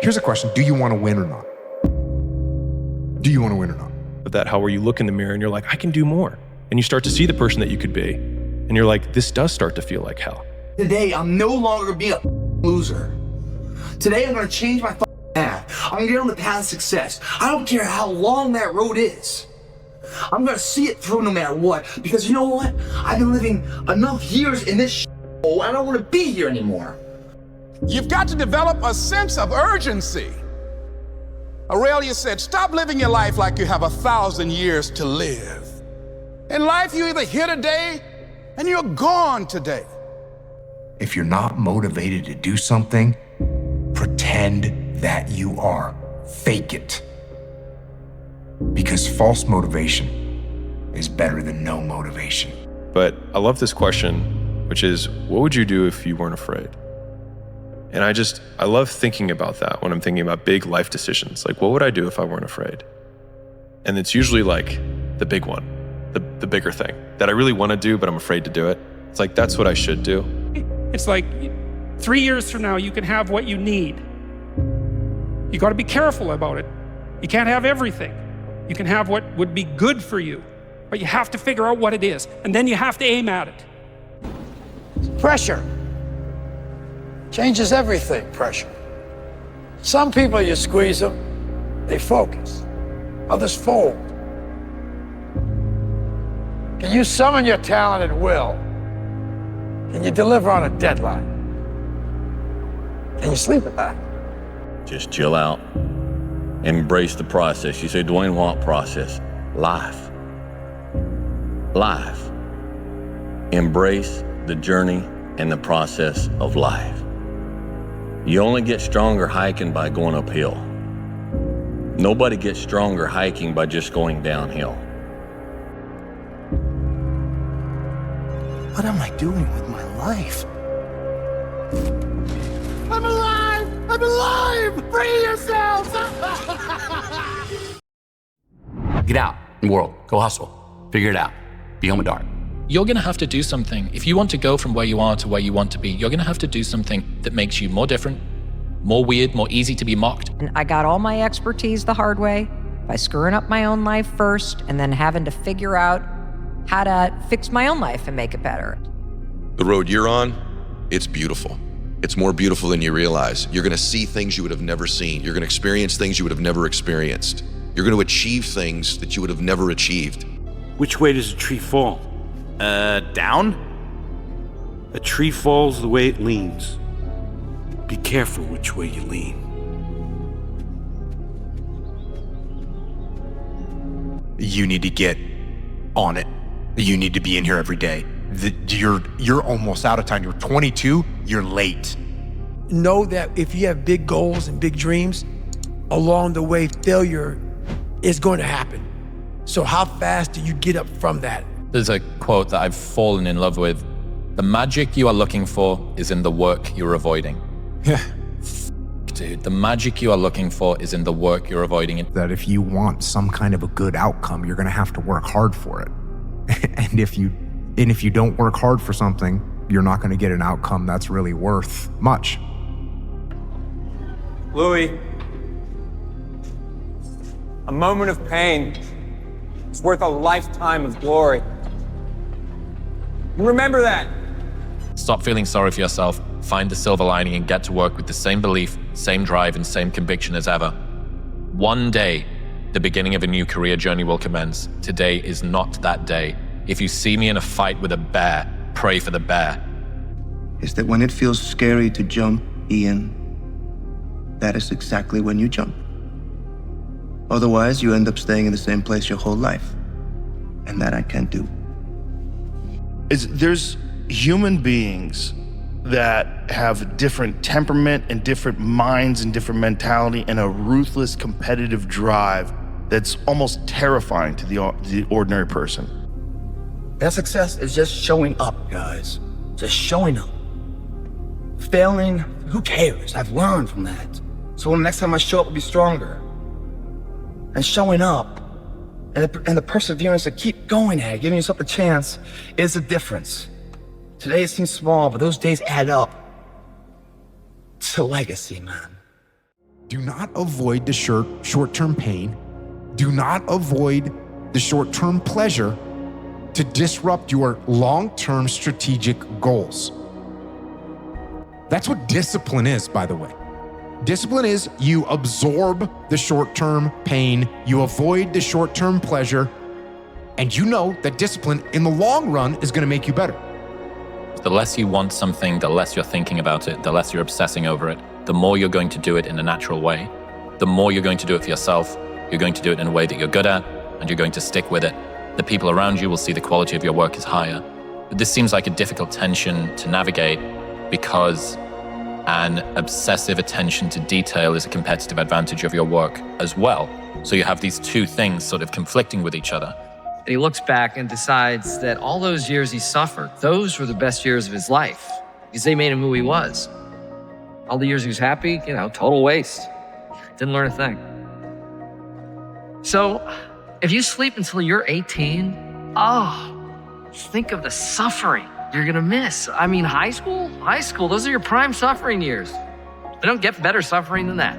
Here's a question. Do you want to win or not? Do you want to win or not? But that how where you look in the mirror and you're like, I can do more. And you start to see the person that you could be. And you're like, this does start to feel like hell. Today, I'm no longer gonna be a loser. Today, I'm gonna change my path. I'm gonna get on the path of success. I don't care how long that road is. I'm gonna see it through no matter what. Because you know what? I've been living enough years in this hole. I don't wanna be here anymore. You've got to develop a sense of urgency. Aurelius said, stop living your life like you have 1,000 years to live. In life, you're either here today and you're gone today. If you're not motivated to do something, pretend that you are. Fake it. Because false motivation is better than no motivation. But I love this question, which is, what would you do if you weren't afraid? And I love thinking about that when I'm thinking about big life decisions. Like, what would I do if I weren't afraid? And it's usually like the big one, the bigger thing that I really want to do, but I'm afraid to do it. It's like, that's what I should do. It's like 3 years from now, you can have what you need. You got to be careful about it. You can't have everything. You can have what would be good for you, but you have to figure out what it is. And then you have to aim at it. Pressure changes everything, pressure. Some people, you squeeze them, they focus. Others fold. Can you summon your talent at will? Can you deliver on a deadline? Can you sleep at night? Just chill out. Embrace the process. You say, Dwayne, what process? Life. Life. Embrace the journey and the process of life. You only get stronger hiking by going uphill. Nobody gets stronger hiking by just going downhill. What am I doing with my life? I'm alive! I'm alive! Free yourselves! Get out in the world. Go hustle. Figure it out. Be home at dark. You're going to have to do something. If you want to go from where you are to where you want to be, you're going to have to do something that makes you more different, more weird, more easy to be mocked. And I got all my expertise the hard way by screwing up my own life first and then having to figure out how to fix my own life and make it better. The road you're on, it's beautiful. It's more beautiful than you realize. You're gonna see things you would have never seen. You're gonna experience things you would have never experienced. You're gonna achieve things that you would have never achieved. Which way does a tree fall? Down? A tree falls the way it leans. Be careful which way you lean. You need to get on it. You need to be in here every day. You're almost out of time. You're 22, you're late. Know that if you have big goals and big dreams, along the way, failure is going to happen. So how fast do you get up from that? There's a quote that I've fallen in love with. The magic you are looking for is in the work you're avoiding. Yeah. Dude, the magic you are looking for is in the work you're avoiding. That if you want some kind of a good outcome, you're gonna have to work hard for it. And if you don't work hard for something, you're not gonna get an outcome that's really worth much. Louis, a moment of pain is worth a lifetime of glory. And remember that. Stop feeling sorry for yourself, find the silver lining, and get to work with the same belief, same drive, and same conviction as ever. One day, the beginning of a new career journey will commence. Today is not that day. If you see me in a fight with a bear, pray for the bear. Is that when it feels scary to jump, Ian, that is exactly when you jump. Otherwise, you end up staying in the same place your whole life. And that I can't do. There's human beings that have different temperament and different minds and different mentality and a ruthless competitive drive that's almost terrifying to the ordinary person. That success is just showing up, guys. Just showing up. Failing, who cares? I've learned from that. So when the next time I show up, I'll be stronger. And showing up, and the perseverance to keep going at it, giving yourself a chance, is the difference. Today it seems small, but those days add up. It's a legacy, man. Do not avoid the short-term pain. Do not avoid the short-term pleasure to disrupt your long-term strategic goals. That's what discipline is, by the way. Discipline is you absorb the short-term pain, you avoid the short-term pleasure, and you know that discipline in the long run is going to make you better. The less you want something, the less you're thinking about it, the less you're obsessing over it, the more you're going to do it in a natural way. The more you're going to do it for yourself, you're going to do it in a way that you're good at, and you're going to stick with it. The people around you will see the quality of your work is higher. But this seems like a difficult tension to navigate because an obsessive attention to detail is a competitive advantage of your work as well. So you have these two things sort of conflicting with each other. He looks back and decides that all those years he suffered, those were the best years of his life because they made him who he was. All the years he was happy, total waste. Didn't learn a thing. So if you sleep until you're 18, think of the suffering you're gonna miss. I mean, high school, those are your prime suffering years. They don't get better suffering than that.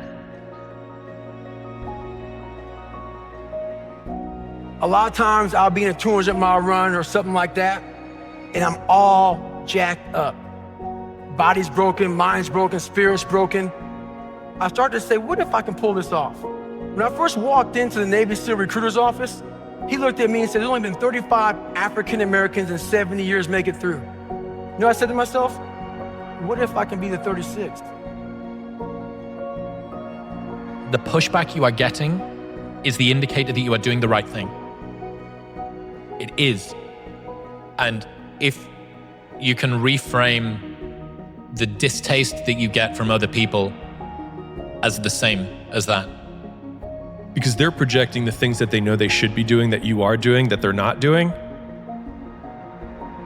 A lot of times I'll be in a 200-mile run or something like that, and I'm all jacked up. Body's broken, mind's broken, spirit's broken. I start to say, what if I can pull this off? When I first walked into the Navy SEAL recruiter's office, he looked at me and said, there's only been 35 African Americans in 70 years make it through. You know what I said to myself? What if I can be the 36th? The pushback you are getting is the indicator that you are doing the right thing. It is. And if you can reframe the distaste that you get from other people as the same as that. Because they're projecting the things that they know they should be doing that you are doing that they're not doing.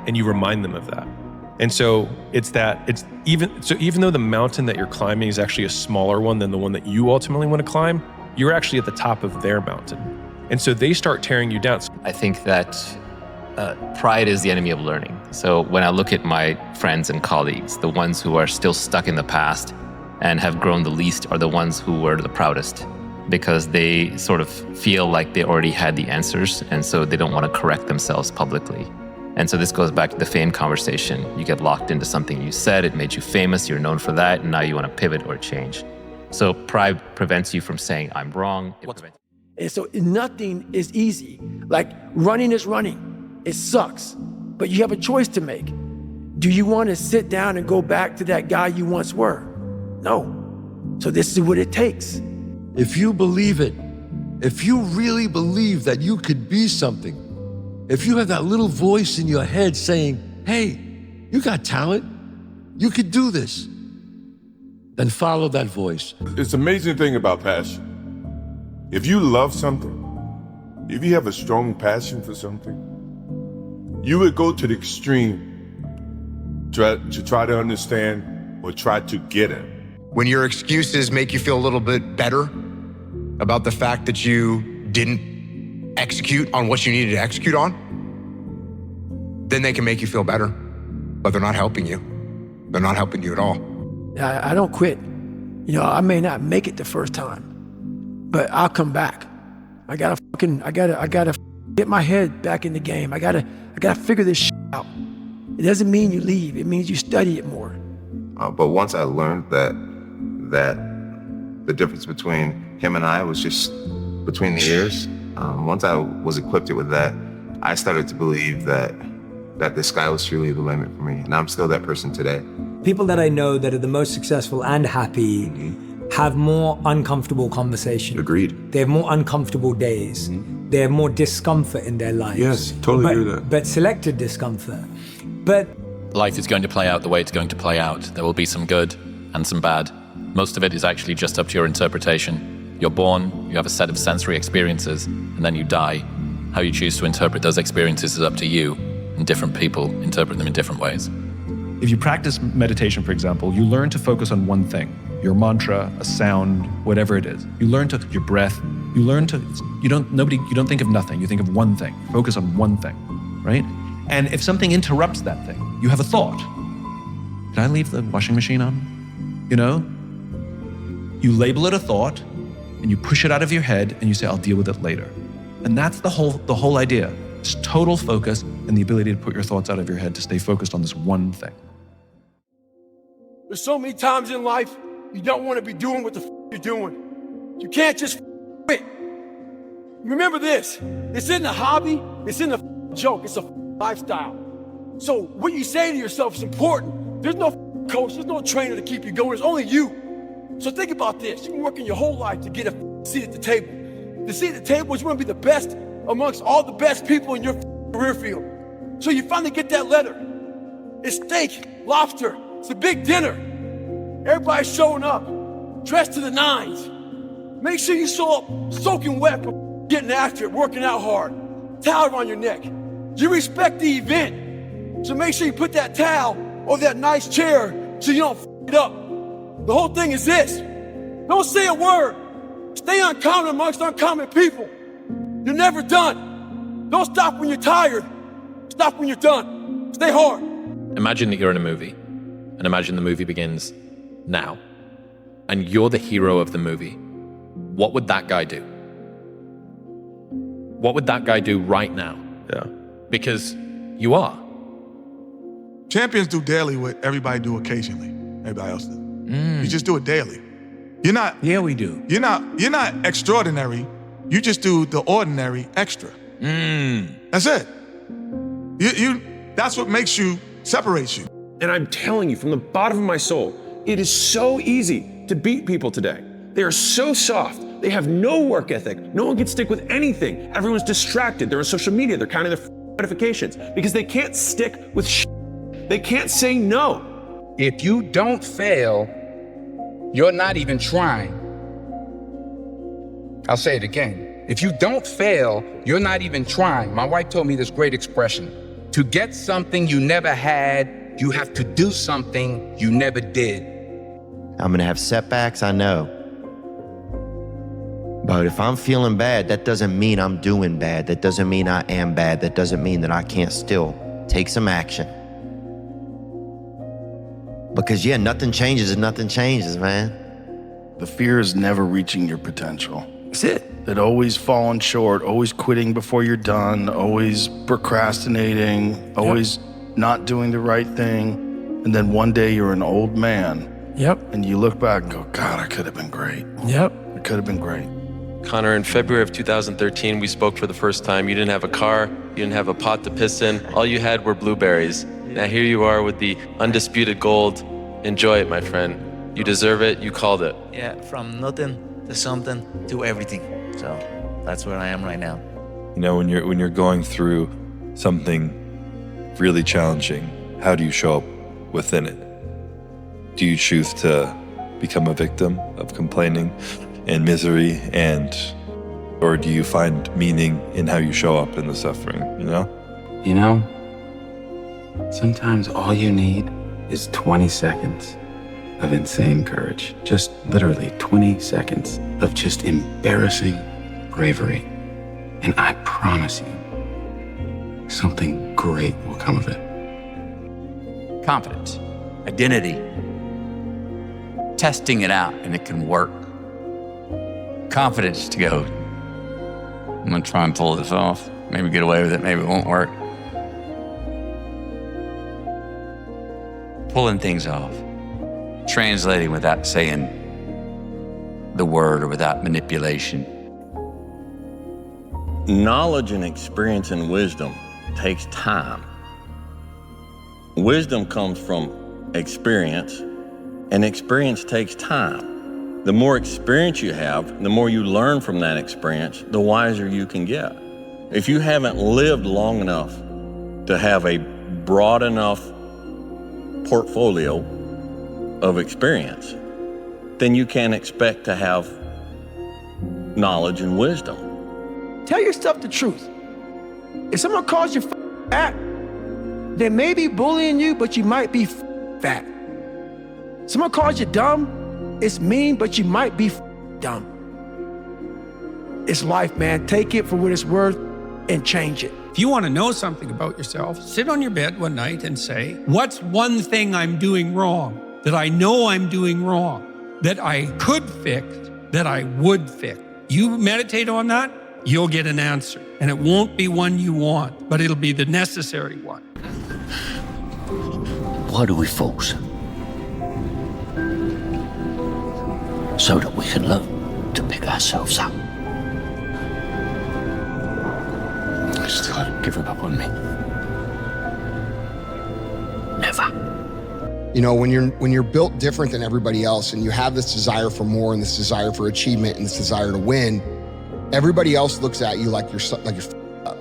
And you remind them of that. And so even though the mountain that you're climbing is actually a smaller one than the one that you ultimately want to climb, you're actually at the top of their mountain. And so they start tearing you down. I think that pride is the enemy of learning. So when I look at my friends and colleagues, the ones who are still stuck in the past and have grown the least are the ones who were the proudest, because they sort of feel like they already had the answers, and so they don't want to correct themselves publicly. And so this goes back to the fame conversation. You get locked into something you said, it made you famous, you're known for that, and now you want to pivot or change. So pride prevents you from saying, I'm wrong. And so nothing is easy. Like running is running. It sucks, but you have a choice to make. Do you want to sit down and go back to that guy you once were? No. So this is what it takes. If you believe it, if you really believe that you could be something, if you have that little voice in your head saying, hey, you got talent, you could do this, then follow that voice. It's an amazing thing about passion. If you love something, if you have a strong passion for something, you would go to the extreme to try to understand or try to get it. When your excuses make you feel a little bit better about the fact that you didn't execute on what you needed to execute on, then they can make you feel better, but they're not helping you. They're not helping you at all. I don't quit. I may not make it the first time, but I'll come back. I gotta get my head back in the game. I gotta figure this shit out. It doesn't mean you leave. It means you study it more. But once I learned that the difference between him and I was just between the ears, once I was equipped with that, I started to believe that the sky was truly the limit for me. And I'm still that person today. People that I know that are the most successful and happy have more uncomfortable conversations. Agreed. They have more uncomfortable days. They have more discomfort in their lives. Yes, totally agree with that. But selected discomfort. But life is going to play out the way it's going to play out. There will be some good and some bad. Most of it is actually just up to your interpretation. You're born, you have a set of sensory experiences, and then you die. How you choose to interpret those experiences is up to you, and different people interpret them in different ways. If you practice meditation, for example, you learn to focus on one thing, your mantra, a sound, whatever it is. You learn to your breath. You learn to you don't think of nothing. You think of one thing. Focus on one thing, right? And if something interrupts that thing, you have a thought. Did I leave the washing machine on? You label it a thought and you push it out of your head and you say, I'll deal with it later. And that's the whole idea. It's total focus and the ability to put your thoughts out of your head to stay focused on this one thing. There's so many times in life you don't want to be doing what the you're doing. You can't just quit. Remember this, it's in the hobby, it's in the joke, it's a lifestyle. So what you say to yourself is important. There's no coach, there's no trainer to keep you going, it's only you. So think about this, you've been working your whole life to get a seat at the table. The seat at the table is you want to be the best amongst all the best people in your career field. So you finally get that letter. It's steak, lobster, it's a big dinner. Everybody's showing up, dressed to the nines. Make sure you show up soaking wet, getting after it, working out hard, towel around your neck. You respect the event, so make sure you put that towel or that nice chair so you don't f it up. The whole thing is this, don't say a word. Stay uncommon amongst uncommon people. You're never done. Don't stop when you're tired. Stop when you're done. Stay hard. Imagine that you're in a movie, and imagine the movie begins now, and you're the hero of the movie. What would that guy do? What would that guy do right now? Yeah. Because you are. Champions do daily what everybody do occasionally. Everybody else does. You just do it daily. You're not. Yeah, we do. You're not extraordinary. You just do the ordinary extra. That's it. That's what makes you, separates you. And I'm telling you from the bottom of my soul, it is so easy to beat people today. They are so soft. They have no work ethic. No one can stick with anything. Everyone's distracted. They're on social media. They're counting their notifications because they can't stick with They can't say no. If you don't fail, you're not even trying. I'll say it again. If you don't fail, you're not even trying. My wife told me this great expression. To get something you never had, you have to do something you never did. I'm gonna have setbacks, I know. But if I'm feeling bad, that doesn't mean I'm doing bad. That doesn't mean I am bad. That doesn't mean that I can't still take some action. Because yeah, nothing changes if nothing changes, man. The fear is never reaching your potential. That's it. That always falling short, always quitting before you're done, always procrastinating, always not doing the right thing. And then one day you're an old man. Yep. And you look back and go, God, I could have been great. Yep. It could have been great. Connor, in February of 2013, we spoke for the first time. You didn't have a car, you didn't have a pot to piss in. All you had were blueberries. Now here you are with the undisputed gold. Enjoy it, my friend. You deserve it, you called it. Yeah, from nothing to something to everything. So that's where I am right now. You know, when you're going through something really challenging, how do you show up within it? Do you choose to become a victim of complaining and misery, or do you find meaning in how you show up in the suffering, you know? You know, sometimes all you need is 20 seconds of insane courage. Just literally 20 seconds of just embarrassing bravery. And I promise you, something great will come of it. Confidence, identity, testing it out, and it can work. Confidence to go, I'm gonna try and pull this off. Maybe get away with it, maybe it won't work. Pulling things off, translating without saying the word or without manipulation. Knowledge and experience and wisdom takes time. Wisdom comes from experience, and experience takes time. The more experience you have, the more you learn from that experience, the wiser you can get. If you haven't lived long enough to have a broad enough portfolio of experience, then you can't expect to have knowledge and wisdom. Tell yourself the truth. If someone calls you fat, they may be bullying you, but you might be fat. Someone calls you dumb, it's mean, but you might be dumb. It's life, man. Take it for what it's worth and change it. If you want to know something about yourself, sit on your bed one night and say, what's one thing I'm doing wrong that I know I'm doing wrong? that I could fix, that I would fix. You meditate on that, you'll get an answer. And it won't be one you want, but it'll be the necessary one. Why do we focus? So that we can learn to pick ourselves up. You still haven't given up on me. Never. You know, when you're built different than everybody else and you have this desire for more and this desire for achievement and this desire to win, everybody else looks at you like you're up.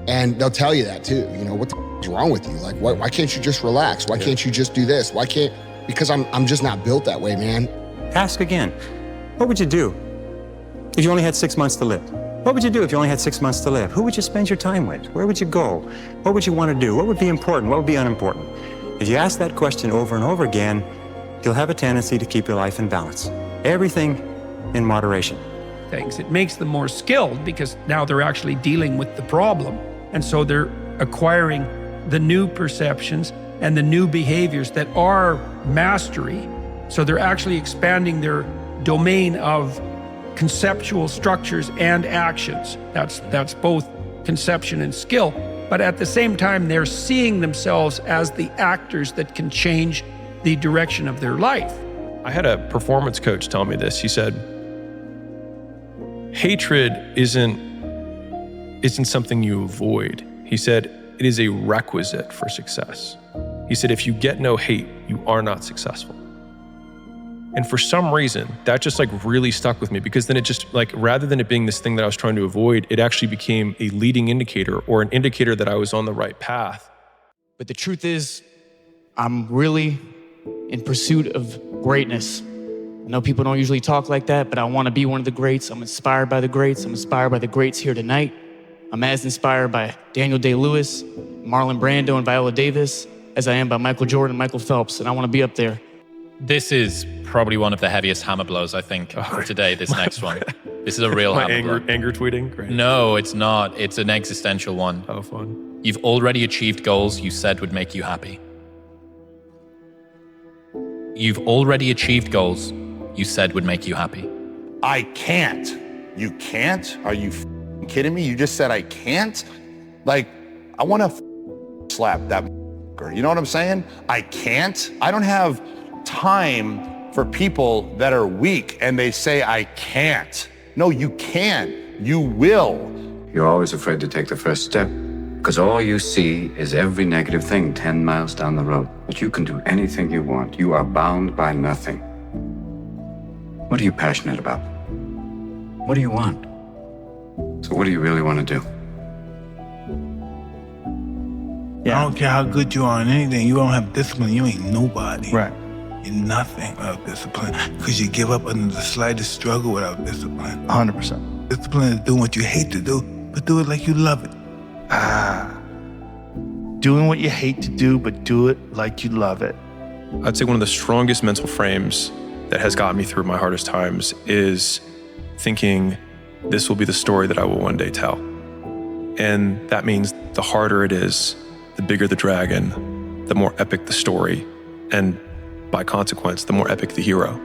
And they'll tell you that too. You know, what the is wrong with you? Like, why can't you just relax? Why can't you just do this? Because I'm just not built that way, man. Ask again. What would you do if you only had 6 months to live? What would you do if you only had 6 months to live? Who would you spend your time with? Where would you go? What would you want to do? What would be important? What would be unimportant? If you ask that question over and over again, you'll have a tendency to keep your life in balance. Everything in moderation. Things. It makes them more skilled because now they're actually dealing with the problem. And so they're acquiring the new perceptions and the new behaviors that are mastery. So they're actually expanding their domain of conceptual structures and actions. That's both conception and skill. But at the same time, they're seeing themselves as the actors that can change the direction of their life. I had a performance coach tell me this. He said, hatred isn't something you avoid. He said, it is a requisite for success. He said, if you get no hate, you are not successful. And for some reason, that just like really stuck with me, because then it just like, rather than it being this thing that I was trying to avoid, it actually became a leading indicator or an indicator that I was on the right path. But the truth is, I'm really in pursuit of greatness. I know people don't usually talk like that, but I want to be one of the greats. I'm inspired by the greats. I'm inspired by the greats here tonight. I'm as inspired by Daniel Day-Lewis, Marlon Brando, and Viola Davis as I am by Michael Jordan and Michael Phelps, and I want to be up there. This is probably one of the heaviest hammer blows, I think, for today, this next one. This is a real hammer blow. Anger tweeting? Great. No, it's not. It's an existential one. Oh, fun. You've already achieved goals you said would make you happy. You've already achieved goals you said would make you happy. I can't. You can't? Are you kidding me? You just said I can't? Like, I want to slap that. You know what I'm saying? I can't. I don't have time for people that are weak and they say I can't. No, you can. You will. You're always afraid to take the first step because all you see is every negative thing 10 miles down the road. But you can do anything you want. You are bound by nothing. What are you passionate about? What do you want? So what do you really want to do? I don't care how good you are in anything. You don't have discipline. You ain't nobody. Right. You're nothing without discipline because you give up under the slightest struggle without discipline. 100%. Discipline is doing what you hate to do, but do it like you love it. Doing what you hate to do, but do it like you love it. I'd say one of the strongest mental frames that has gotten me through my hardest times is thinking this will be the story that I will one day tell. And that means the harder it is, the bigger the dragon, the more epic the story, and by consequence, the more epic the hero.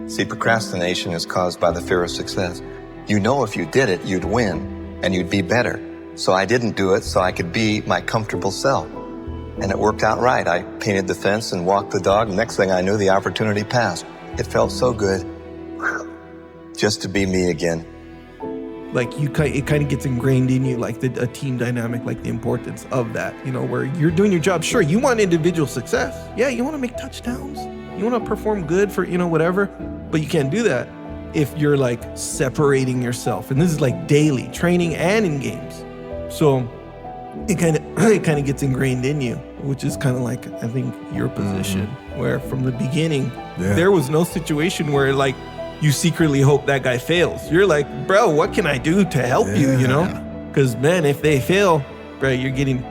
See, procrastination is caused by the fear of success. You know if you did it, you'd win, and you'd be better. So I didn't do it so I could be my comfortable self. And it worked out right. I painted the fence and walked the dog. Next thing I knew, the opportunity passed. It felt so good just to be me again. Like it kind of gets ingrained in you, like a team dynamic, like the importance of that, you know, where you're doing your job. Sure, you want individual success. Yeah, you want to make touchdowns. You want to perform good for, you know, whatever, but you can't do that if you're like separating yourself. And this is like daily training and in games. So it kind of gets ingrained in you, which is kind of like, I think, your position, where from the beginning, there was no situation where like you secretly hope that guy fails. You're like, bro, what can I do to help you, you know? Because man, if they fail, bro, you're getting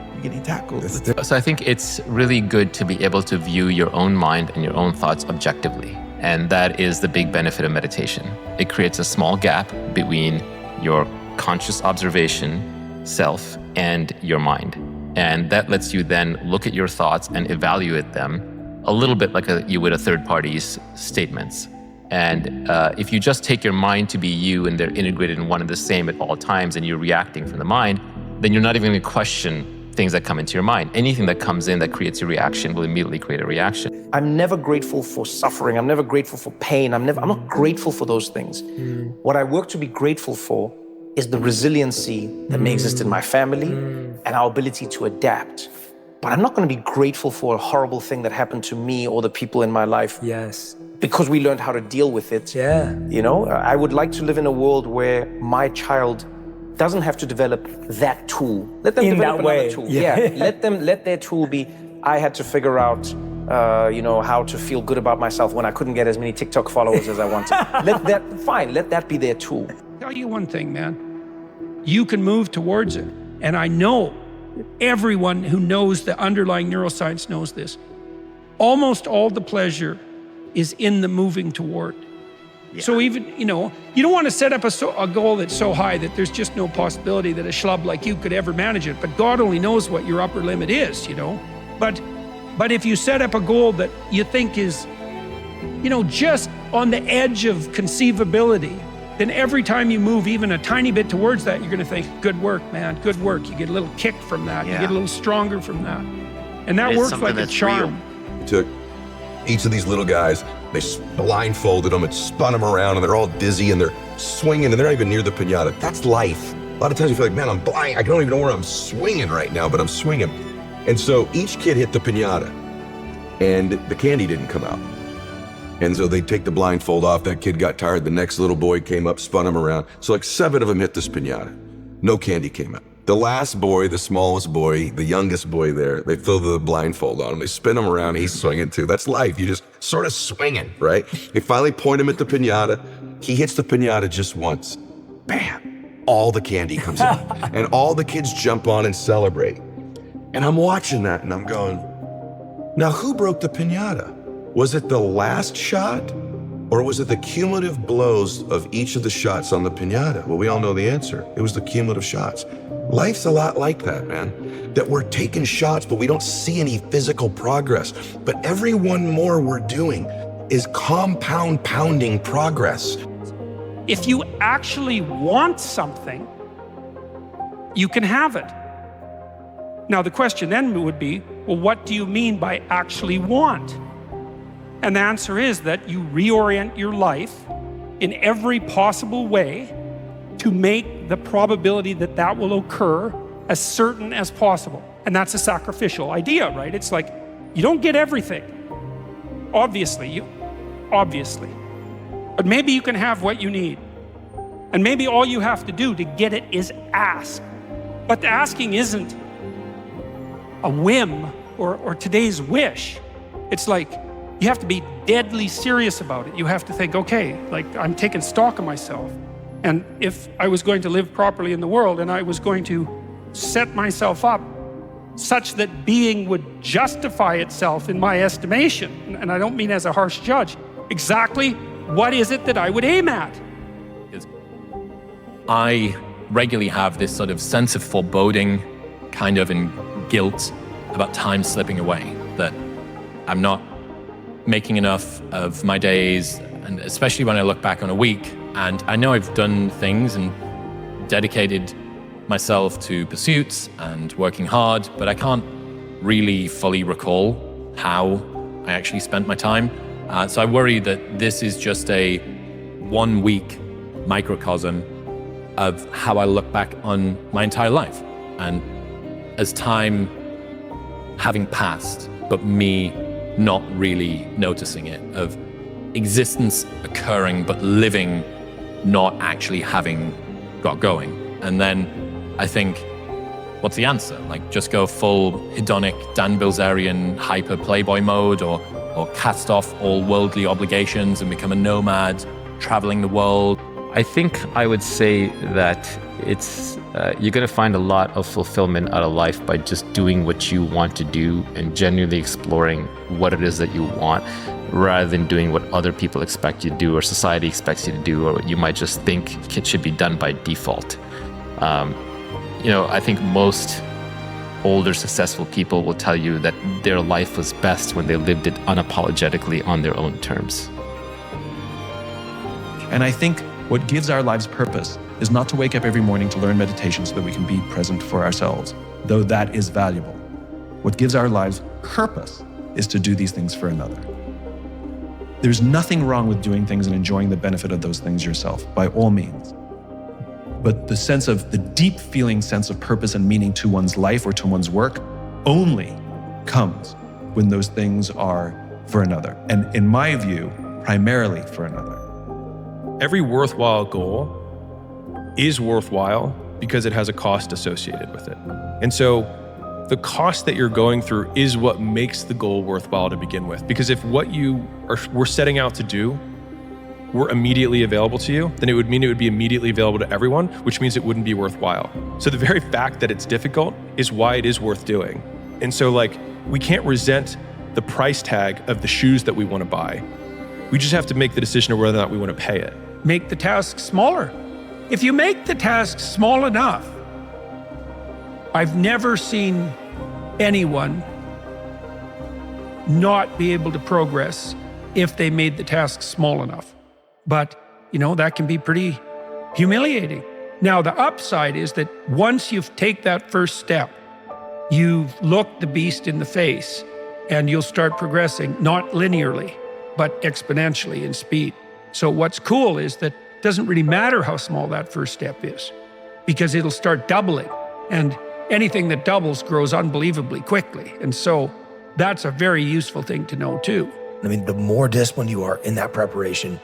tackled. So I think it's really good to be able to view your own mind and your own thoughts objectively. And that is the big benefit of meditation. It creates a small gap between your conscious observation self and your mind. And that lets you then look at your thoughts and evaluate them a little bit like you would a third party's statements. And if you just take your mind to be you and they're integrated in one and the same at all times and you're reacting from the mind, then you're not even going to question things that come into your mind. Anything that comes in that creates a reaction will immediately create a reaction. I'm never grateful for suffering. I'm never grateful for pain. I'm not grateful for those things. What I work to be grateful for is the resiliency that may exist in my family and our ability to adapt. But I'm not going to be grateful for a horrible thing that happened to me or the people in my life. Yes. Because we learned how to deal with it. Yeah. You know, I would like to live in a world where my child doesn't have to develop that tool. Let them develop another tool. Yeah. Let their tool be, I had to figure out, how to feel good about myself when I couldn't get as many TikTok followers as I wanted. Let that be their tool. Tell you one thing, man. You can move towards it. And I know everyone who knows the underlying neuroscience knows this. Almost all the pleasure is in the moving toward. Yeah. So even, you don't want to set up a goal that's so high that there's just no possibility that a schlub like you could ever manage it. But God only knows what your upper limit is, But if you set up a goal that you think is, just on the edge of conceivability, then every time you move even a tiny bit towards that, you're going to think, good work, man, good work. You get a little kick from that. You get a little stronger from that. And that works like a charm. We took each of these little guys, they blindfolded them and spun them around, and they're all dizzy and they're swinging and they're not even near the piñata. That's life. A lot of times you feel like, man, I'm blind. I don't even know where I'm swinging right now, but I'm swinging. And so each kid hit the piñata and the candy didn't come out. And so they take the blindfold off. That kid got tired. The next little boy came up, spun him around. So like 7 of them hit this piñata. No candy came out. The last boy, the smallest boy, the youngest boy there, they throw the blindfold on him. They spin him around. He's swinging too. That's life. You just sort of swinging, right? They finally point him at the piñata. He hits the piñata just once. Bam! All the candy comes out. And all the kids jump on and celebrate. And I'm watching that and I'm going, now who broke the piñata? Was it the last shot? Or was it the cumulative blows of each of the shots on the piñata? Well, we all know the answer. It was the cumulative shots. Life's a lot like that, man. That we're taking shots, but we don't see any physical progress. But every one more we're doing is compound pounding progress. If you actually want something, you can have it. Now, the question then would be, well, what do you mean by actually want? And the answer is that you reorient your life in every possible way to make the probability that that will occur as certain as possible. And that's a sacrificial idea, right? It's like, you don't get everything. Obviously. But maybe you can have what you need. And maybe all you have to do to get it is ask. But the asking isn't a whim or today's wish. It's like, you have to be deadly serious about it. You have to think, okay, like I'm taking stock of myself. And if I was going to live properly in the world and I was going to set myself up such that being would justify itself in my estimation, and I don't mean as a harsh judge, exactly what is it that I would aim at? I regularly have this sort of sense of foreboding, kind of in guilt about time slipping away, that I'm not making enough of my days, and especially when I look back on a week, and I know I've done things and dedicated myself to pursuits and working hard, but I can't really fully recall how I actually spent my time. So I worry that this is just a 1 week microcosm of how I look back on my entire life. And as time having passed, but me not really noticing it, of existence occurring, but living not actually having got going. And then I think, what's the answer? Like, just go full hedonic, Dan Bilzerian, hyper playboy mode, or cast off all worldly obligations and become a nomad, traveling the world? I think I would say that it's you're going to find a lot of fulfillment out of life by just doing what you want to do and genuinely exploring what it is that you want, rather than doing what other people expect you to do or society expects you to do, or what you might just think it should be done by default. I think most older successful people will tell you that their life was best when they lived it unapologetically on their own terms. And I think what gives our lives purpose is not to wake up every morning to learn meditation so that we can be present for ourselves, though that is valuable. What gives our lives purpose is to do these things for another. There's nothing wrong with doing things and enjoying the benefit of those things yourself, by all means. But the deep feeling sense of purpose and meaning to one's life or to one's work only comes when those things are for another. And in my view, primarily for another. Every worthwhile goal is worthwhile because it has a cost associated with it. And so the cost that you're going through is what makes the goal worthwhile to begin with. Because if what we're setting out to do were immediately available to you, then it would mean it would be immediately available to everyone, which means it wouldn't be worthwhile. So the very fact that it's difficult is why it is worth doing. And so we can't resent the price tag of the shoes that we want to buy. We just have to make the decision of whether or not we want to pay it. Make the task smaller. If you make the task small enough, I've never seen anyone not be able to progress if they made the task small enough. But, that can be pretty humiliating. Now, the upside is that once you take that first step, you've looked the beast in the face and you'll start progressing, not linearly, but exponentially in speed. So what's cool is that it doesn't really matter how small that first step is, because it'll start doubling, and anything that doubles grows unbelievably quickly. And so that's a very useful thing to know too. I mean, the more disciplined you are in that preparation,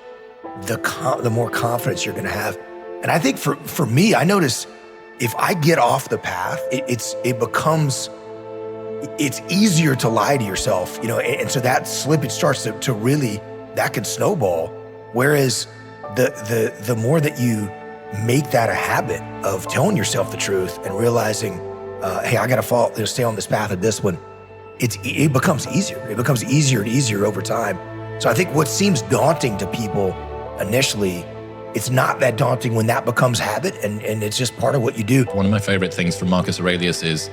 the more confidence you're gonna have. And I think for me, I notice if I get off the path, it's easier to lie to yourself, and so that slippage starts to really, that can snowball. Whereas the more that you make that a habit of telling yourself the truth and realizing, hey, I gotta stay on this path of discipline, it becomes easier. It becomes easier and easier over time. So I think what seems daunting to people initially, it's not that daunting when that becomes habit and it's just part of what you do. One of my favorite things from Marcus Aurelius is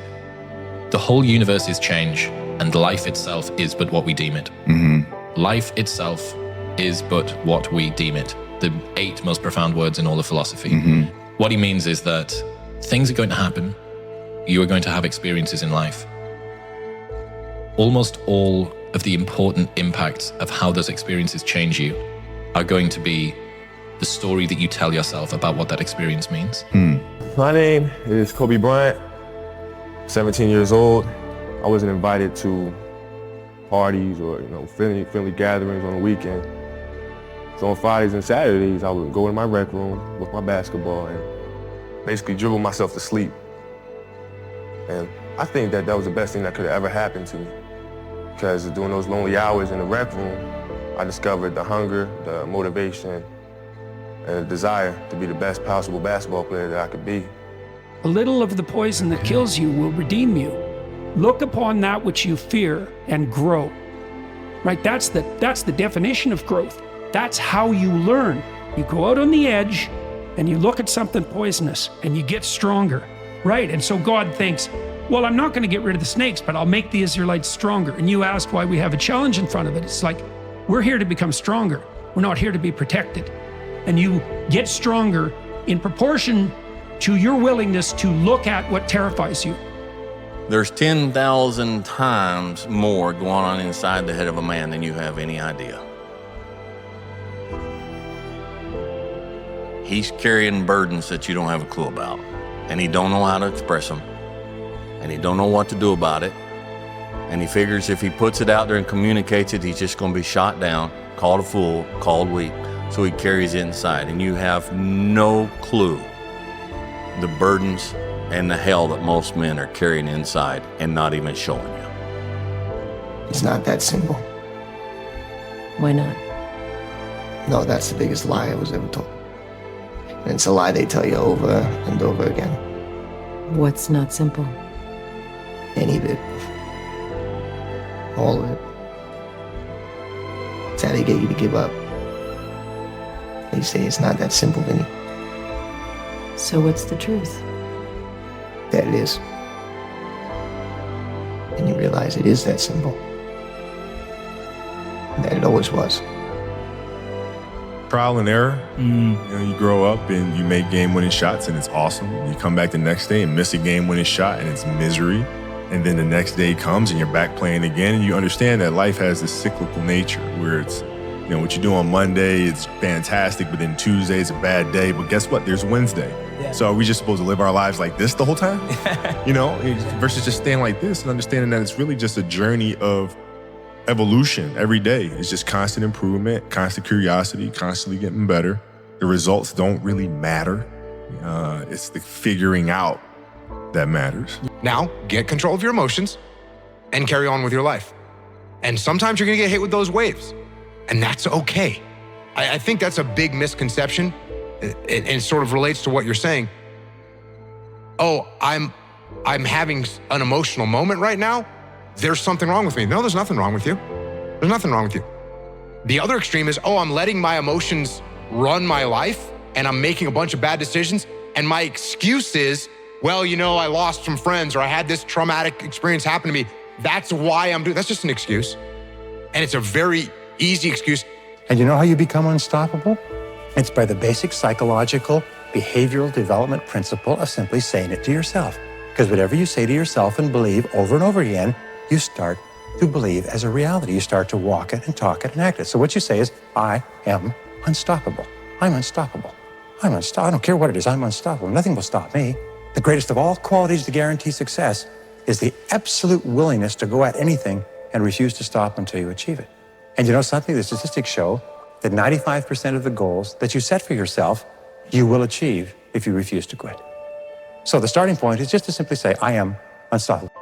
the whole universe is change and life itself is but what we deem it. Mm-hmm. Life itself is but what we deem it. The 8 most profound words in all of philosophy. Mm-hmm. What he means is that things are going to happen. You are going to have experiences in life. Almost all of the important impacts of how those experiences change you are going to be the story that you tell yourself about what that experience means. My name is Kobe Bryant, 17 years old. I wasn't invited to parties or friendly gatherings on the weekend. So on Fridays and Saturdays, I would go in my rec room with my basketball and basically dribble myself to sleep. And I think that was the best thing that could have ever happened to me. Because during those lonely hours in the rec room, I discovered the hunger, the motivation, and the desire to be the best possible basketball player that I could be. A little of the poison that kills you will redeem you. Look upon that which you fear and grow. Right? That's the definition of growth. That's how you learn. You go out on the edge and you look at something poisonous and you get stronger. Right? And so God thinks, well, I'm not going to get rid of the snakes, but I'll make the Israelites stronger. And you ask why we have a challenge in front of it. It's like, we're here to become stronger. We're not here to be protected. And you get stronger in proportion to your willingness to look at what terrifies you. There's 10,000 times more going on inside the head of a man than you have any idea. He's carrying burdens that you don't have a clue about. And he don't know how to express them. And he don't know what to do about it. And he figures if he puts it out there and communicates it, he's just going to be shot down, called a fool, called weak. So he carries it inside. And you have no clue the burdens and the hell that most men are carrying inside and not even showing you. It's not that simple. Why not? No, that's the biggest lie I was ever told. And it's a lie they tell you over and over again. What's not simple? Any of it. All of it. It's how they get you to give up. They say it's not that simple, Vinny. So what's the truth? That it is. And you realize it is that simple. And that it always was. trial and error. You know, you grow up and you make game-winning shots and it's awesome. You come back the next day and miss a game-winning shot and it's misery. And then the next day comes and you're back playing again, and you understand that life has this cyclical nature where it's, you know, what you do on Monday, it's fantastic, but then Tuesday is a bad day. But guess what? There's Wednesday. Yeah. So are we just supposed to live our lives like this the whole time? You know, versus just staying like this and understanding that it's really just a journey of evolution every day. It's just constant improvement, constant curiosity, constantly getting better. The results don't really matter. It's the figuring out that matters. Now, get control of your emotions and carry on with your life. And sometimes you're gonna get hit with those waves, and that's okay. I think that's a big misconception, and sort of relates to what you're saying. Oh, I'm having an emotional moment right now. There's something wrong with me. No, there's nothing wrong with you. There's nothing wrong with you. The other extreme is, oh, I'm letting my emotions run my life and I'm making a bunch of bad decisions. And my excuse is, well, you know, I lost some friends or I had this traumatic experience happen to me. That's why I'm doing, that's just an excuse. And it's a very easy excuse. And you know how you become unstoppable? It's by the basic psychological behavioral development principle of simply saying it to yourself. Because whatever you say to yourself and believe over and over again, you start to believe as a reality. You start to walk it and talk it and act it. So what you say is, I am unstoppable. I'm unstoppable. I'm unstoppable. I don't care what it is. I'm unstoppable. Nothing will stop me. The greatest of all qualities to guarantee success is the absolute willingness to go at anything and refuse to stop until you achieve it. And you know something? The statistics show that 95% of the goals that you set for yourself, you will achieve if you refuse to quit. So the starting point is just to simply say, I am unstoppable.